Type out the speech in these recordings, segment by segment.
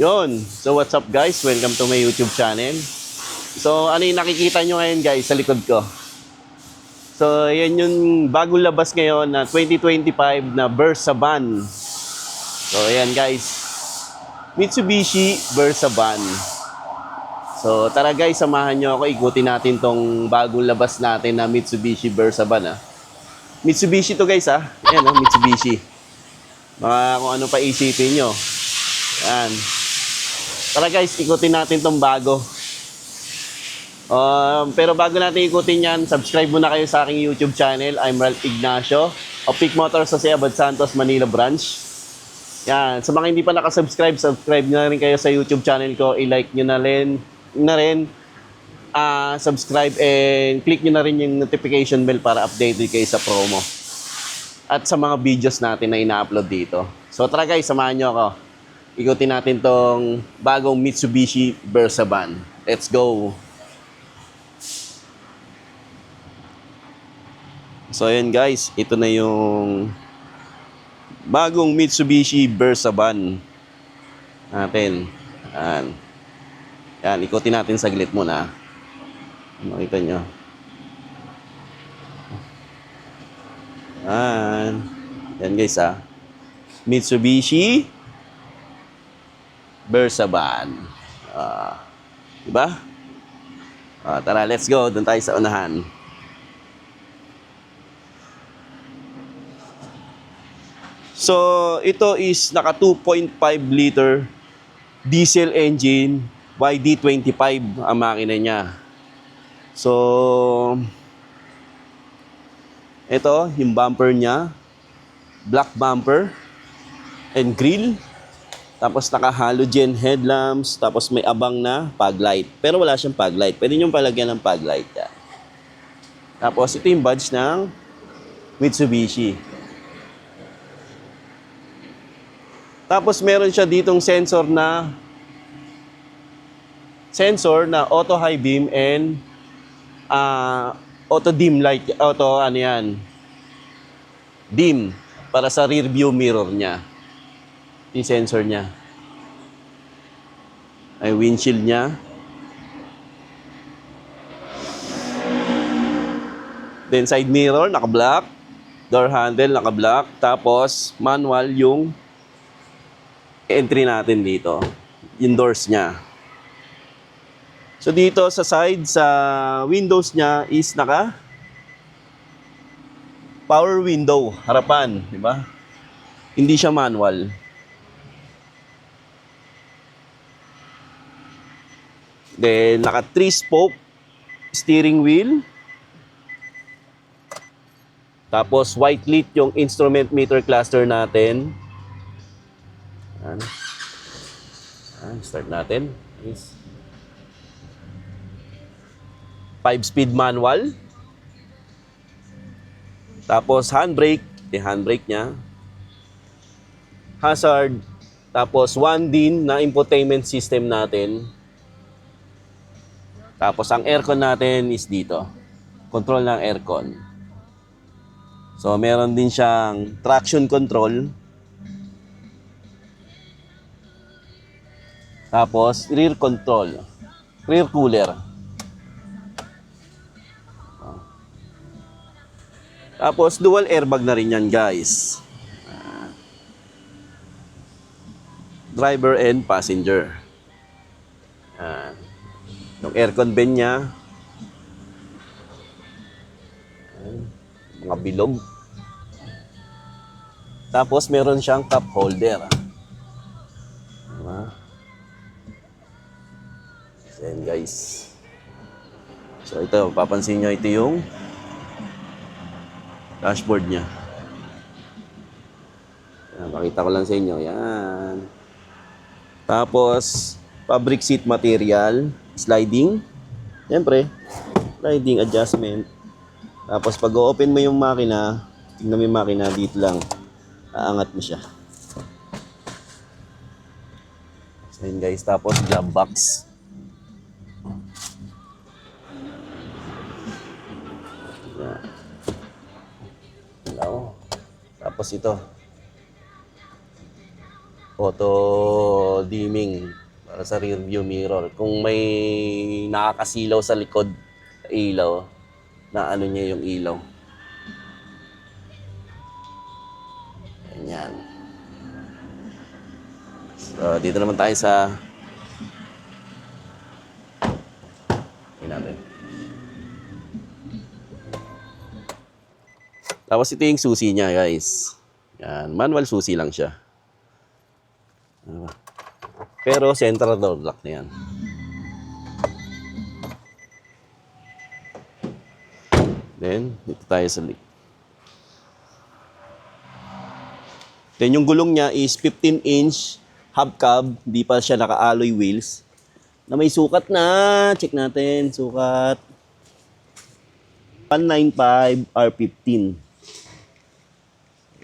Yon. So what's up guys? Welcome to my YouTube channel. So ano yung nakikita nyo ngayon guys sa likod ko? So yan yung bagong labas ngayon na 2025 na Versa van. So ayan guys. Mitsubishi Versa van. So tara guys, samahan nyo ako. Ikutin natin tong bagong labas natin na Mitsubishi Versa van Mitsubishi to guys Ayan Mitsubishi. Mga kung ano pa isipin nyo. Ayan. Tara guys, ikutin natin tong bago. Pero bago natin ikutin yan, subscribe muna kayo sa aking YouTube channel. I'm Ralph Ignacio of Peak Motors sa Abad Santos, Manila branch. Yan. Sa mga hindi pa nakasubscribe, subscribe na rin kayo sa YouTube channel ko. I-like nyo na rin. Subscribe and click nyo na rin yung notification bell para updated kayo sa promo. At sa mga videos natin na ina-upload dito. So tara guys, samahan nyo ako. Ikutin natin tong bagong Mitsubishi Versa van. Let's go! So ayan guys, ito na yung bagong Mitsubishi Versa van natin. Yan, ikutin natin saglit muna. Makita nyo. Yan guys Mitsubishi Versa van. Diba? Tara, let's go. Doon tayo sa unahan. So, ito is naka 2.5 liter diesel engine YD25 ang makina niya. So, ito yung bumper niya. Black bumper and grille. Tapos naka halogen headlamps, tapos may abang na fog light. Pero wala siyang fog light. Pwede niyong palagyan ng fog light yan. Tapos ito yung badge ng Mitsubishi. Tapos meron siya ditong sensor na auto high beam and auto dim light, dim para sa rear view mirror niya. Yung sensor niya. Ay windshield niya. Then side mirror, naka-black. Door handle, naka-black. Tapos manual yung entry natin dito. Yung doors niya. So dito sa side, sa windows niya is naka power window, harapan, di ba? Hindi siya manual. Then, naka 3-spoke steering wheel. Tapos, white lit yung instrument meter cluster natin. Start natin. 5-speed manual. Tapos, handbrake. Yung handbrake niya. Hazard. Tapos, 1 din na infotainment system natin. Tapos, ang aircon natin is dito. Control ng aircon. So, meron din siyang traction control. Tapos, rear control. Rear cooler. Tapos, dual airbag na rin yan, guys. Driver and passenger. Yung aircon vent niya. Mga bilog. Tapos meron siyang cup holder. Ayan guys. So ito, papansin nyo, ito yung dashboard niya. Ayan, pakita ko lang sa inyo. Yan. Tapos, fabric seat material. Sliding. Siyempre, sliding adjustment. Tapos pag o-open mo yung makina, tingnan mo yung makina, dito lang. Aangat mo siya. So yun guys, tapos glove box. Yan. Hello. Tapos ito. Auto dimming para sa rear view mirror. Kung may nakakasilaw sa likod, ilaw, na ano niya yung ilaw. Ganyan. So, dito naman tayo sa natin. Tapos ito yung susi niya, guys. Yan, manual susi lang siya. Pero central door lock na yan. Then, dito tayo sa link. Then, yung gulong niya is 15-inch hubcap. Di pa siya naka-alloy wheels. Na may sukat na. Check natin. Sukat. 195 R15.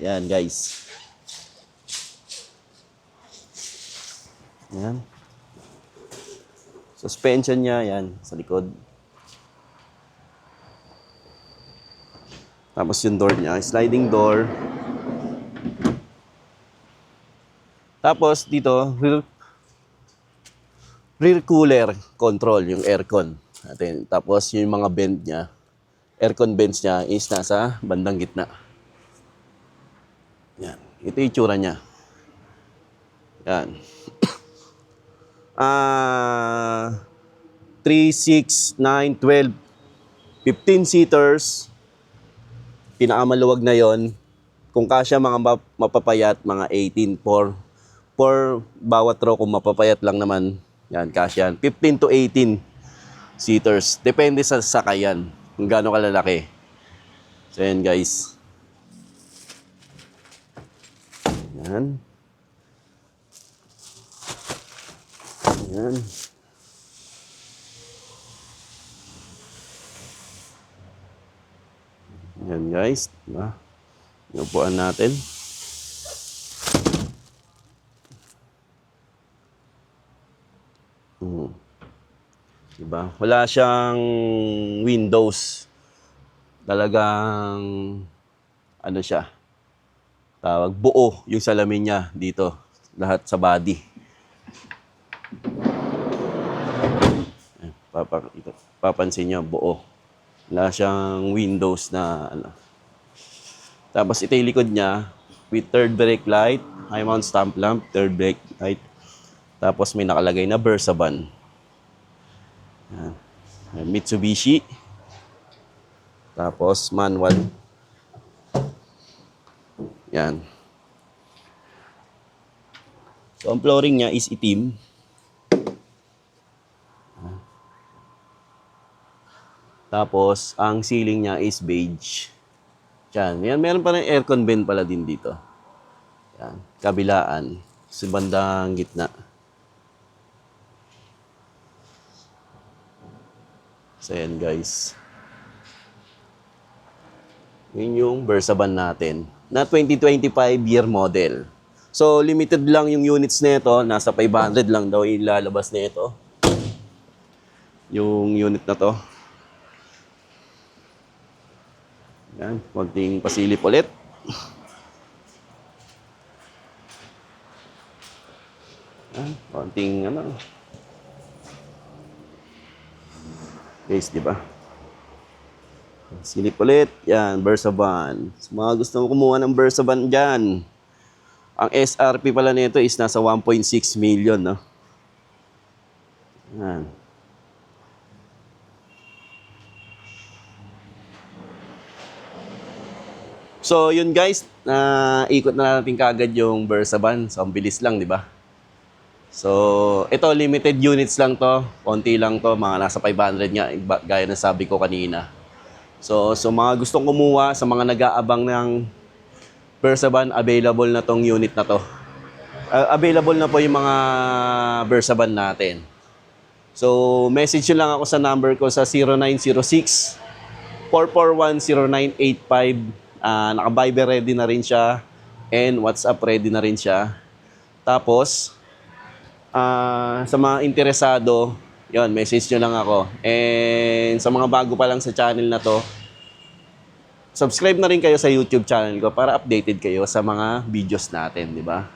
Yan, guys. Yan. Suspension niya, yan, sa likod. Tapos yung door niya, sliding door. Tapos dito, rear cooler control, yung aircon natin. Tapos yung mga vent niya, aircon vents niya is nasa bandang gitna. Yan. Ito yung itsura niya. Yan. 3, 6, 9, 12, 15 seaters. Pinakamaluwag na yon. Kung kasya mga mapapayat, mga 18 for bawat row, kung mapapayat lang naman, yan, kasya yan. 15 to 18 seaters. Depende sa sakayan, kung gaano kalalaki. So, yan, guys. Yan. Yan. Yan, guys. Diba? Yung upuan natin. Diba? Wala siyang windows. Talagang ano siya? Tawag, buo yung salamin niya dito. Lahat sa body. Papansin niyo, buo. Wala siyang windows na ano. Tapos ito yung likod niya with third brake light, high mount stamp lamp, third brake light. Tapos may nakalagay na Versaban. Yan. Mitsubishi. Tapos manual. Yan. So ang flooring niya is itim. Tapos ang ceiling niya is beige. Yan. Yan, meron pa rin aircon vent pala din dito. Yan. Kabilaan. Sa bandang gitna. So yan, guys. Yun yung Versaban natin. Na 2025 year model. So limited lang yung units nito. Nasa 500 lang daw ilalabas nito. Yung unit na to. Yan, konting pasilip ulit. Yan, konting ano. Guys, di ba? Silip ulit. Yan, Versaban. Sa mga gustong kumuha ng Versaban dyan, ang SRP pala nito is nasa 1.6 million, no? Yan. So, yun guys, ikot na natin kagad yung Versaban. So, ang bilis lang, di ba? So, ito, limited units lang to. Konti lang to, mga nasa 500 nga, gaya na sabi ko kanina. So mga gustong kumuha, sa mga nag-aabang ng Versaban, available na tong unit na to. Available na po yung mga Versaban natin. So, message nyo lang ako sa number ko sa 0906-441-0985. Naka-Viber ready na rin siya. And WhatsApp ready na rin siya. Tapos, sa mga interesado, yon, message nyo lang ako. And sa mga bago pa lang sa channel na to, subscribe na rin kayo sa YouTube channel ko para updated kayo sa mga videos natin, di ba?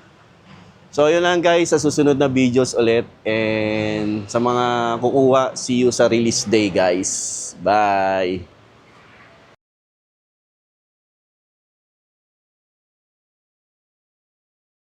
So yun lang guys, sa susunod na videos ulit. And sa mga kukuha, see you sa release day guys. Bye!